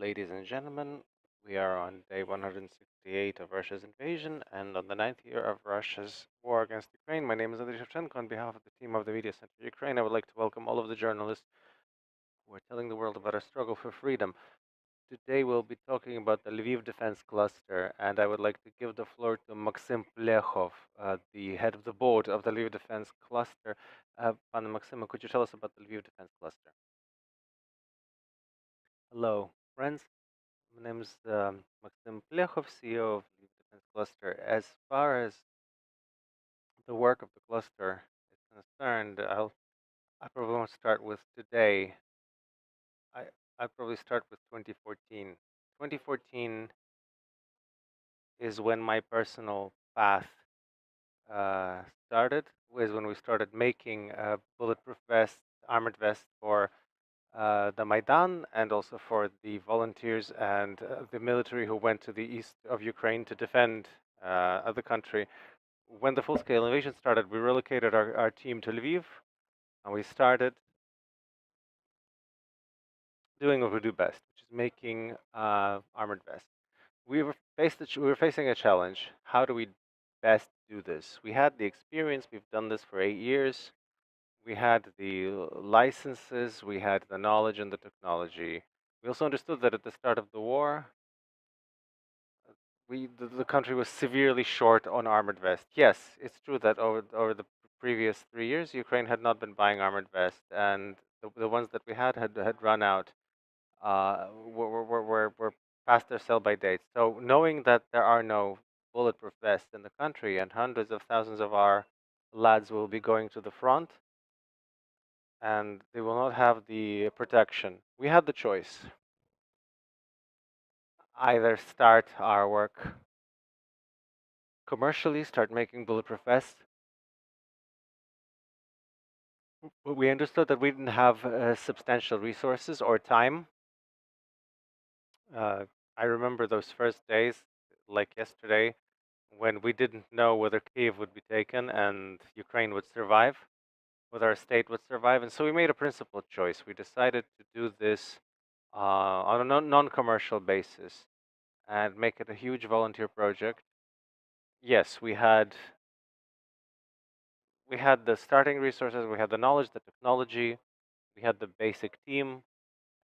ladies and gentlemen. We are on day 168 of Russia's invasion and on the ninth year of Russia's war against Ukraine. My name is Andriy Shevchenko. On behalf of the team of the Media Center Ukraine, I would like to welcome all of the journalists who are telling the world about our struggle for freedom. Today we'll be talking about the Lviv Defense Cluster, and I would like to give the floor to Maksym Pliekhov, the head of the board of the Lviv Defense Cluster. Pan Maksym, could you tell us about the Lviv Defense Cluster? Hello, friends. My name is Maksym Pliekhov, CEO of the Defense Cluster. As far as the work of the cluster is concerned, I probably won't start with today. I I'll probably start with 2014. 2014 is when my personal path started. Was when we started making bulletproof vests, armored vests for the Maidan and also for the volunteers and the military who went to the east of Ukraine to defend the country. When the full-scale invasion started, we relocated our team to Lviv, and we started doing what we do best, which is making armored vests. We were facing a challenge. How do we best do this? We had the experience. We've done this for 8 years. We had the licenses. We had the knowledge and the technology. We also understood that at the start of the war, the country was severely short on armored vests. Yes, it's true that over the previous 3 years, Ukraine had not been buying armored vests, and the ones that we had run out. Were past their sell-by dates. So knowing that there are no bulletproof vests in the country and hundreds of thousands of our lads will be going to the front and they will not have the protection, we had the choice. Either start our work commercially, start making bulletproof vests. We understood that we didn't have substantial resources or time. I remember those first days, like yesterday, when we didn't know whether Kiev would be taken and Ukraine would survive, whether our state would survive. And so we made a principled choice. We decided to do this on a non-commercial basis and make it a huge volunteer project. Yes, we had the starting resources, we had the knowledge, the technology, we had the basic team,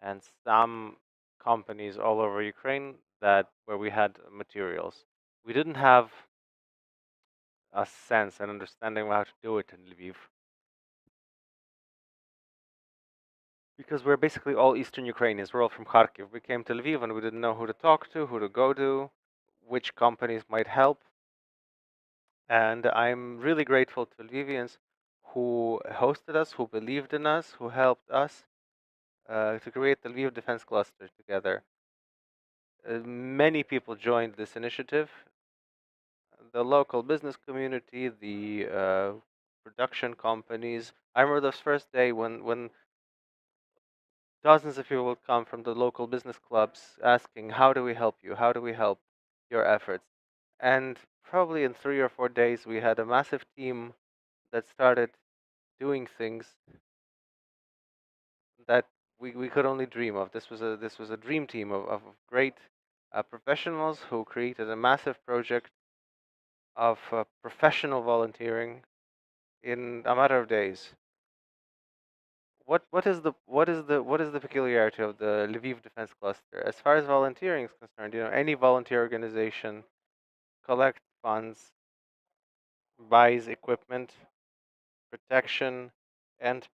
and some companies all over Ukraine where we had materials. We didn't have a sense and understanding of how to do it in Lviv because we're basically all Eastern Ukrainians. We're all from Kharkiv. We came to Lviv and we didn't know who to talk to, who to go to, which companies might help. And I'm really grateful to Lvivians who hosted us, who believed in us, who helped us to create the Lviv Defense Cluster together. Many people joined this initiative. The local business community, the production companies. I remember the first day when dozens of people would come from the local business clubs asking, how do we help you? How do we help your efforts? And probably in 3 or 4 days, we had a massive team that started doing things that we could only dream of. This was a dream team of great professionals who created a massive project of professional volunteering in a matter of days. What is the peculiarity of the Lviv Defense Cluster? As far as volunteering is concerned, any volunteer organization collects funds, buys equipment, protection, and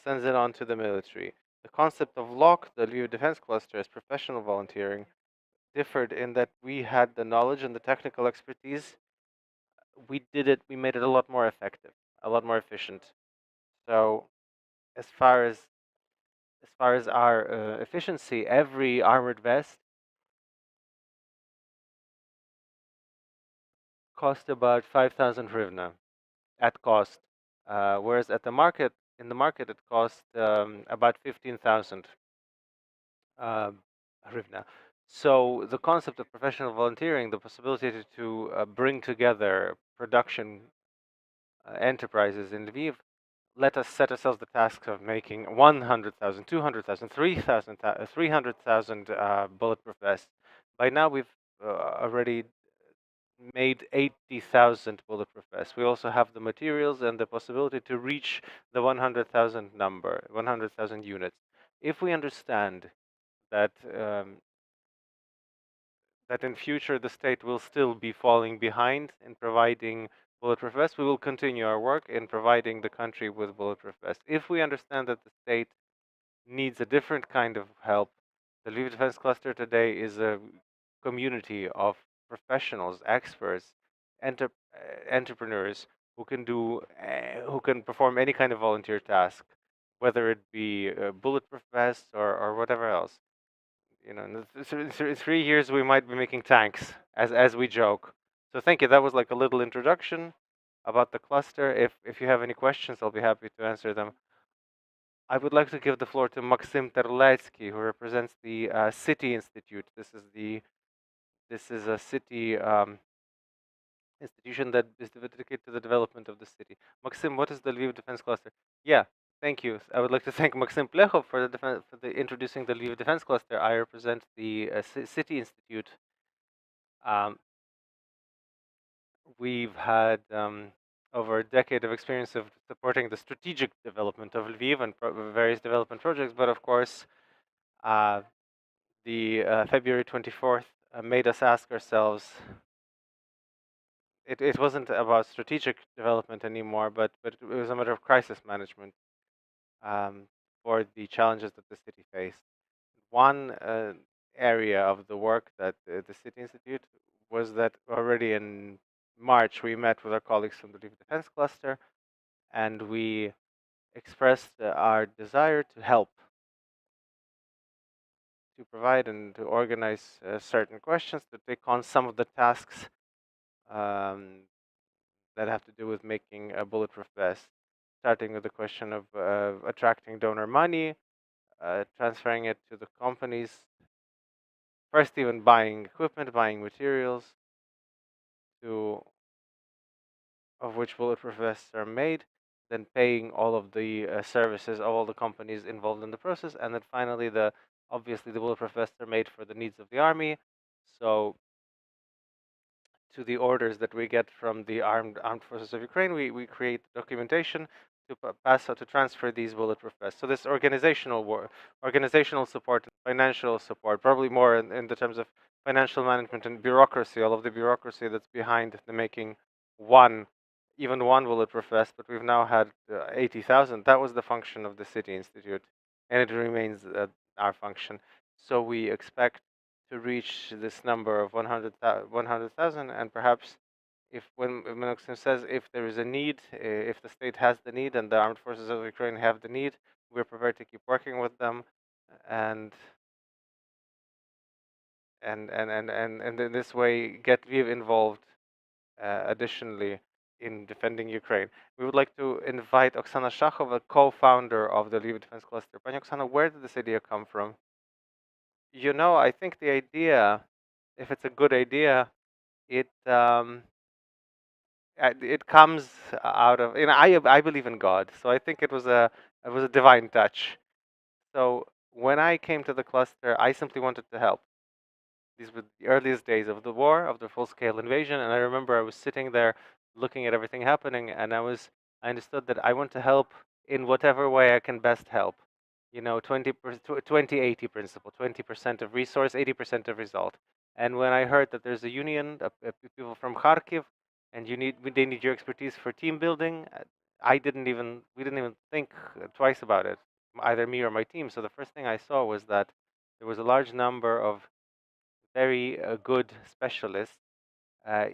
sends it on to the military. The concept of LOC, the Lviv Defense Cluster, as professional volunteering, differed in that we had the knowledge and the technical expertise. We made it a lot more effective, a lot more efficient. So as far as our efficiency, every armored vest cost about 5,000 hryvnia at cost, whereas in the market, it cost about 15,000 hryvnia. So the concept of professional volunteering, the possibility to bring together production enterprises in Lviv, let us set ourselves the task of making 100,000, 200,000, 300,000 bulletproof vests. By now, we've already made 80,000 bulletproof vests. We also have the materials and the possibility to reach the 100,000 number, 100,000 units. If we understand that that in future the state will still be falling behind in providing bulletproof vests, we will continue our work in providing the country with bulletproof vests. If we understand that the state needs a different kind of help, the Lviv Defense Cluster today is a community of professionals, experts, enter, entrepreneurs who can who can perform any kind of volunteer task, whether it be bulletproof vests or whatever else. You know, in 3 years we might be making tanks, as we joke. So thank you. That was like a little introduction about the cluster. If you have any questions, I'll be happy to answer them. I would like to give the floor to Maksym Terletskyi, who represents the City Institute. This is a city institution that is dedicated to the development of the city. Maksym, what is the Lviv Defense Cluster? Yeah, thank you. I would like to thank Maksym Pliekhov for the introducing the Lviv Defense Cluster. I represent the City Institute. Um, we've had over a decade of experience of supporting the strategic development of Lviv and various development projects, but of course, the February 24th made us ask ourselves. It wasn't about strategic development anymore, but it was a matter of crisis management um, for the challenges that the city faced. One area of the work that the City Institute was that already in March we met with our colleagues from the Lviv Defense Cluster, and we expressed our desire to help, to provide and to organize certain questions, to take on some of the tasks um, that have to do with making a bulletproof vest, starting with the question of attracting donor money, transferring it to the companies, first even buying equipment, buying materials, to of which bulletproof vests are made, then paying all of the services of all the companies involved in the process, and then finally obviously the bulletproof vests are made for the needs of the army. So to the orders that we get from the armed forces of Ukraine, we create documentation to pass to transfer these bulletproof vests. So this organizational support, financial support, probably more in the terms of financial management and bureaucracy, all of the bureaucracy that's behind the making even one bulletproof vest. But we've now had 80,000. That was the function of the City Institute, and it remains our function. So we expect to reach this number of 100,000, and perhaps if when Maksym says if there is a need, if the state has the need and the armed forces of Ukraine have the need, we're prepared to keep working with them, and and in this way get Lviv involved additionally in defending Ukraine. We would like to invite Oksana Shakhova, co-founder of the Lviv Defense Cluster. Pani Oksana, where did this idea come from? You know, I think the idea, if it's a good idea, it it comes out of, I believe in God, so I think it was a divine touch. So when I came to the cluster, I simply wanted to help. These were the earliest days of the war, of the full-scale invasion, and I remember I was sitting there looking at everything happening, and I understood that I want to help in whatever way I can best help. You know, 20-80 principle, 20% of resource, 80% of result. And when I heard that there's a union of people from Kharkiv, and they need your expertise for team building, we didn't even think twice about it, either me or my team. So the first thing I saw was that there was a large number of very good specialists, uh,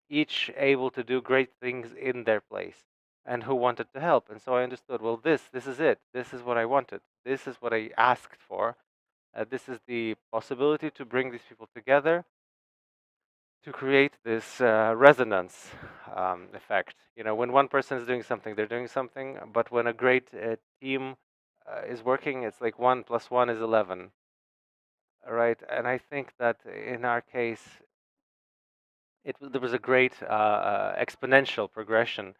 each able to do great things in their place, and who wanted to help. And so I understood, well, this is it. This is what I wanted. This is what I asked for. This is the possibility to bring these people together to create this resonance effect. You know, when one person is doing something, they're doing something. But when a great team is working, it's like 1 + 1 is 11. Right, and I think that in our case, there was a great exponential progression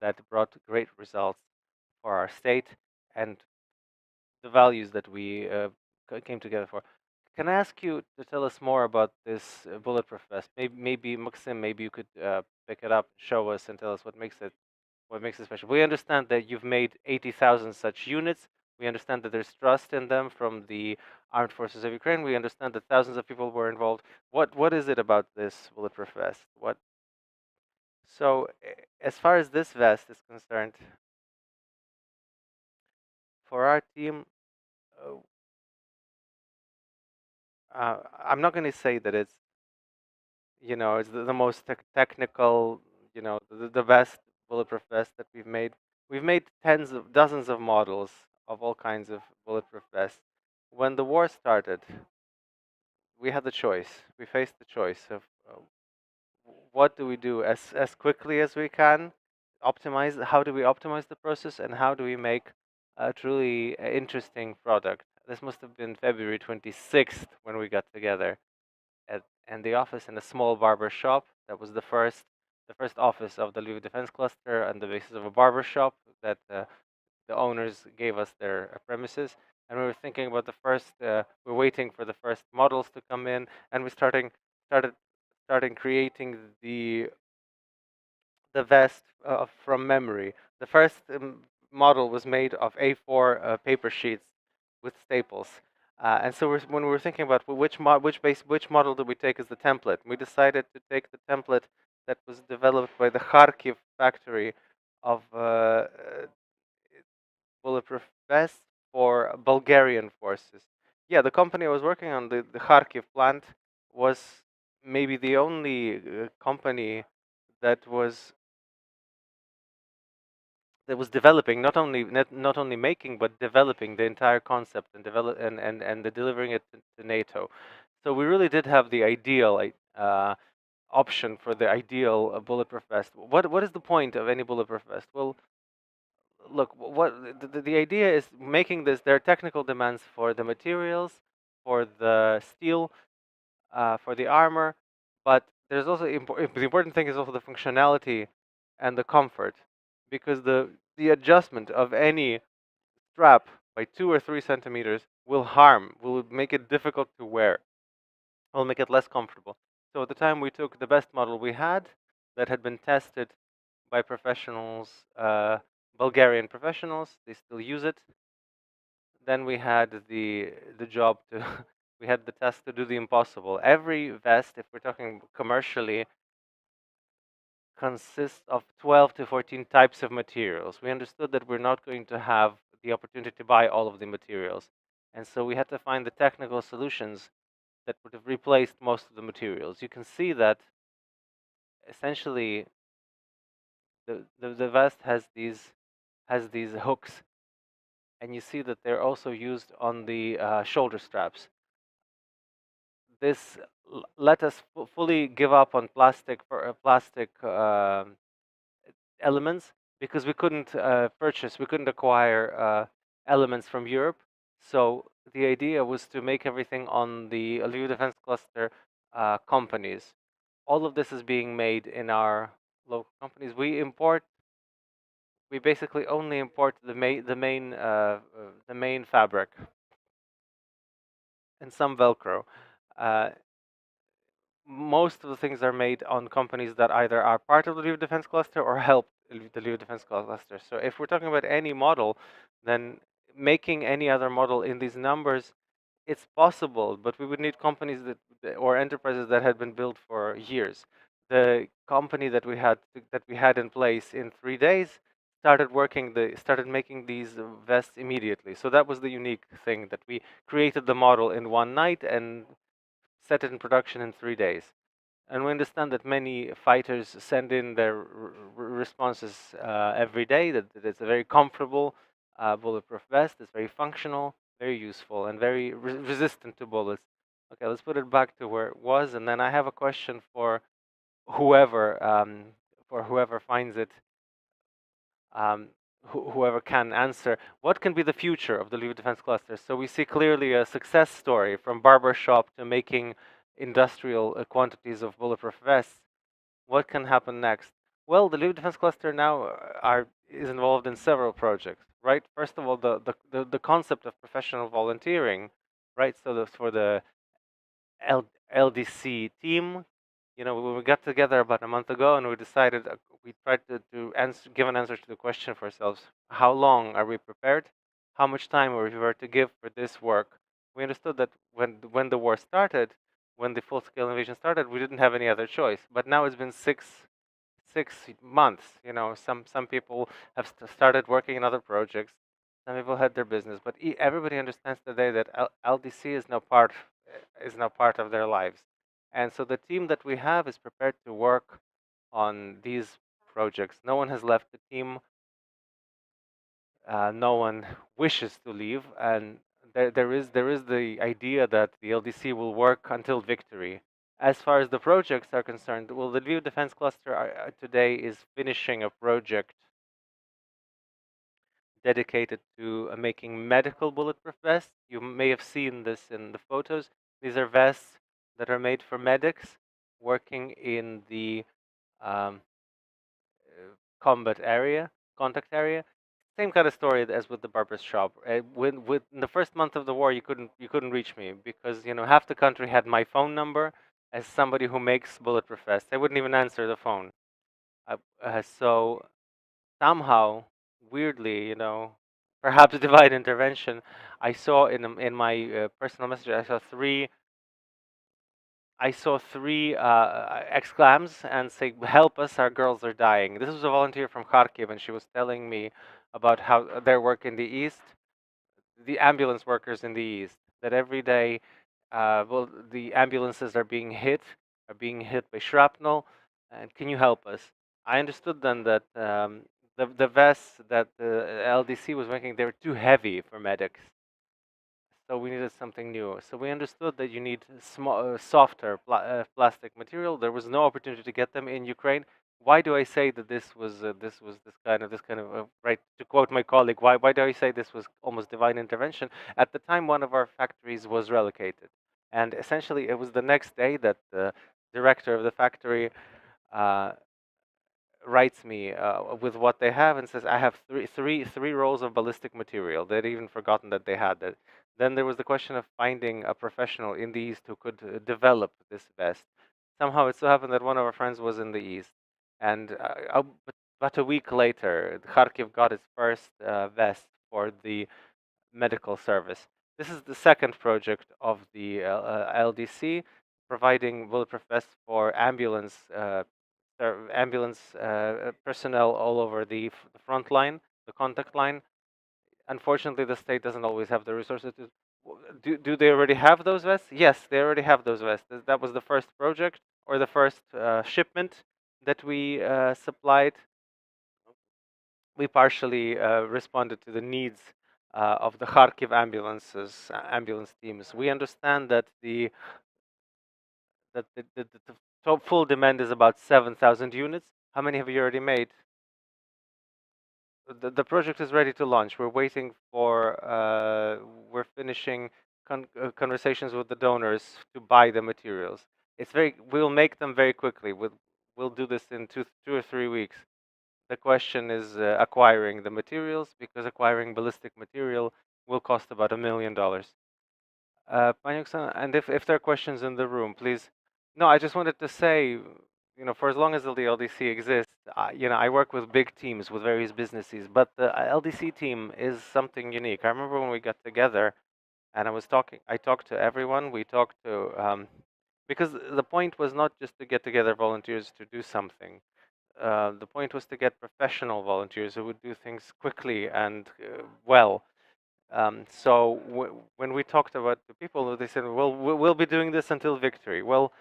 that brought great results. for our state, and the values that we came together for. Can I ask you to tell us more about this bulletproof vest? Maybe Maksym, maybe you could pick it up, show us, and tell us what makes it special. We understand that you've made 80,000 such units. We understand that there's trust in them from the armed forces of Ukraine. We understand that thousands of people were involved. What is it about this bulletproof vest? What so as far as this vest is concerned, for our team, uh, I'm not going to say that it's it's the most technical, the best bulletproof vest that we've made. We've made tens of dozens of models of all kinds of bulletproof vests. When the war started, we had the choice. We faced the choice of what do we do as quickly as we can, optimize. How do we optimize the process, and how do we make a truly interesting product? This must have been February 26th when we got together at in the office in a small barber shop. That was the first office of the Lviv Defense Cluster on the basis of a barber shop that the owners gave us their premises. And we were thinking about we're waiting for the first models to come in, and we started starting creating the vest from memory. The first model was made of A4 paper sheets with staples. And so when we were thinking about which model do we take as the template, we decided to take the template that was developed by the Kharkiv factory of bulletproof vests for Bulgarian forces. Yeah, the company I was working on, the Kharkiv plant, was maybe the only company that was developing, not only making but developing the entire concept and delivering it to NATO. So we really did have the ideal option for the ideal bulletproof vest. What is the point of any bulletproof vest? Well, look, the idea is making this. There are technical demands for the materials, for the steel, for the armor, but there's also the important thing is also the functionality and the comfort, because the adjustment of any strap by 2 or 3 centimeters will make it difficult to wear, will make it less comfortable. So at the time we took the best model we had that had been tested by professionals, Bulgarian professionals. They still use it. Then we had the job to we had the task to do the impossible. Every vest, if we're talking commercially, consists of 12 to 14 types of materials. We understood that we're not going to have the opportunity to buy all of the materials, and so we had to find the technical solutions that would have replaced most of the materials. You can see that essentially the vest has these hooks, and you see that they're also used on the shoulder straps. This let us fully give up on plastic elements, because we couldn't acquire elements from Europe. So the idea was to make everything on the Lviv Defense Cluster companies. All of this is being made in our local companies. We basically only import the main fabric and some Velcro. Uh, Most of the things are made on companies that either are part of the Lviv Defense Cluster or help the Lviv Defense Cluster. So if we're talking about any model, then making any other model in these numbers, it's possible, but we would need companies or enterprises that had been built for years. The company that we had in place in 3 days started making these vests immediately. So that was the unique thing, that we created the model in one night and set it in production in 3 days. And we understand that many fighters send in their responses every day, that it's a very comfortable bulletproof vest. It's very functional, very useful, and very resistant to bullets. Okay, let's put it back to where it was. And then I have a question whoever, for whoever finds it, um, whoever can answer. What can be the future of the Lviv Defense Cluster? So we see clearly a success story from barber shop to making industrial quantities of bulletproof vests. What can happen next? Well, the Lviv Defense Cluster now is involved in several projects. right? First of all, the concept of professional volunteering, right? So for the LDC team, when we got together about a month ago and we decided, we tried give an answer to the question for ourselves: how long are we prepared? How much time are we prepared to give for this work? We understood that when the war started, when the full-scale invasion started, we didn't have any other choice. But now it's been 6 months. Some people have started working in other projects. Some people had their business, but everybody understands today that LDC is now part of their lives, and so the team that we have is prepared to work on these projects. No one has left the team. No one wishes to leave, and there is the idea that the LDC will work until victory. As far as the projects are concerned, well, the Lviv Defense Cluster today is finishing a project dedicated to making medical bulletproof vests. You may have seen this in the photos. These are vests that are made for medics working in the um, combat area, contact area. Same kind of story as with the barber's shop. In the first month of the war, you couldn't reach me because half the country had my phone number as somebody who makes bulletproof vests. I wouldn't even answer the phone. So somehow, weirdly, perhaps divine intervention, I saw in my personal message, I saw three exclams and say, "Help us! Our girls are dying." This was a volunteer from Kharkiv, and she was telling me about how their work in the east, the ambulance workers in the east, that every day, well, the ambulances are being hit by shrapnel, and can you help us? I understood then that the vests that the LDC was making, they were too heavy for medics, so we needed something new. So we understood that you need softer plastic material. There was no opportunity to get them in Ukraine. Why do I say that this kind of right? To quote my colleague, why do I say this was almost divine intervention? At the time, one of our factories was relocated, and essentially it was the next day that the director of the factory uh, writes me with what they have and says, "I have three rolls of ballistic material." They'd even forgotten that they had that. Then there was the question of finding a professional in the East who could develop this vest. Somehow it so happened that one of our friends was in the East, and about a week later, Kharkiv got its first vest for the medical service. This is the second project of the LDC, providing bulletproof vests for ambulance personnel all over the front line, the contact line. Unfortunately, the state doesn't always have the resources to. Do they already have those vests? Yes, they already have those vests. That was the first project or the first shipment that we supplied. We partially responded to the needs of the Kharkiv ambulance teams. We understand that the top full demand is about 7,000 units. How many have you already made? The project is ready to launch. We're finishing conversations with the donors to buy the materials. We'll make them very quickly. We'll do this in 2 or 3 weeks. The question is acquiring the materials, because acquiring ballistic material will cost about $1 million. Pani Oksana, and if there are questions in the room, please. No, I just wanted to say, for as long as the LDC exists, I work with big teams with various businesses, but the LDC team is something unique. I remember when we got together, and I talked to everyone. We talked to, because the point was not just to get together volunteers to do something. The point was to get professional volunteers who would do things quickly and well. So when we talked about the people, they said, "Well, we'll be doing this until victory." Well,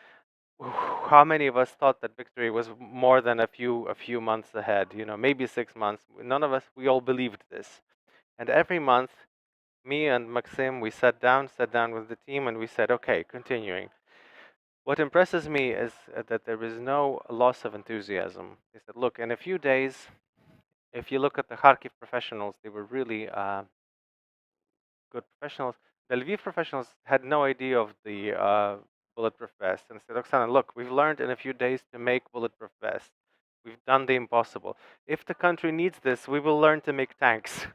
how many of us thought that victory was more than a few months ahead? Maybe 6 months. None of us. We all believed this, and every month, me and Maksym, we sat down with the team, and we said, "Okay, continuing." What impresses me is that there is no loss of enthusiasm. They said, "Look, in a few days, if you look at the Kharkiv professionals, they were really good professionals. The Lviv professionals had no idea of the bulletproof vest and said, Oksana, look, we've learned in a few days to make bulletproof vests. We've done the impossible. If the country needs this, we will learn to make tanks."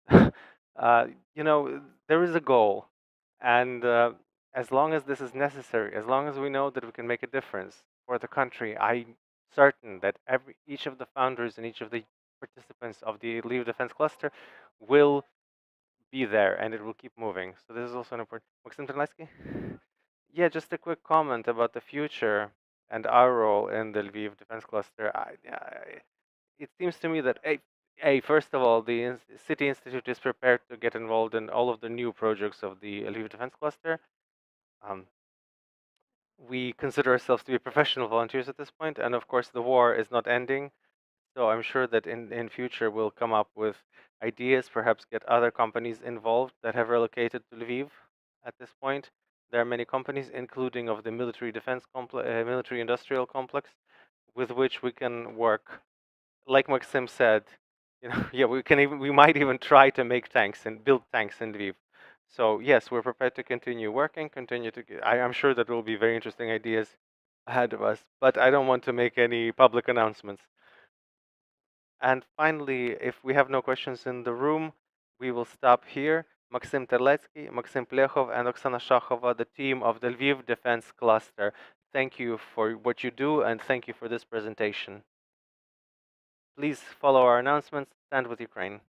uh, there is a goal, and as long as this is necessary, as long as we know that we can make a difference for the country, I'm certain that each of the founders and each of the participants of the Lviv Defense Cluster will be there, and it will keep moving. So this is also an important. Maksym Terletskyi? Yeah, just a quick comment about the future and our role in the Lviv Defense Cluster. It seems to me that first of all, the City Institute is prepared to get involved in all of the new projects of the Lviv Defense Cluster. Um, we consider ourselves to be professional volunteers at this point, and of course, the war is not ending. So I'm sure that in future we'll come up with ideas, perhaps get other companies involved that have relocated to Lviv at this point. There are many companies, including of the military industrial complex, with which we can work. Like Maxim said, yeah, we might even try to make tanks and build tanks in Lviv. So yes, we're prepared to continue working, I'm sure that there will be very interesting ideas ahead of us, but I don't want to make any public announcements. And finally, if we have no questions in the room, we will stop here. Maksym Terletskyi, Maksym Pliekhov, and Oksana Shakhova, the team of the Lviv Defense Cluster. Thank you for what you do, and thank you for this presentation. Please follow our announcements. Stand with Ukraine.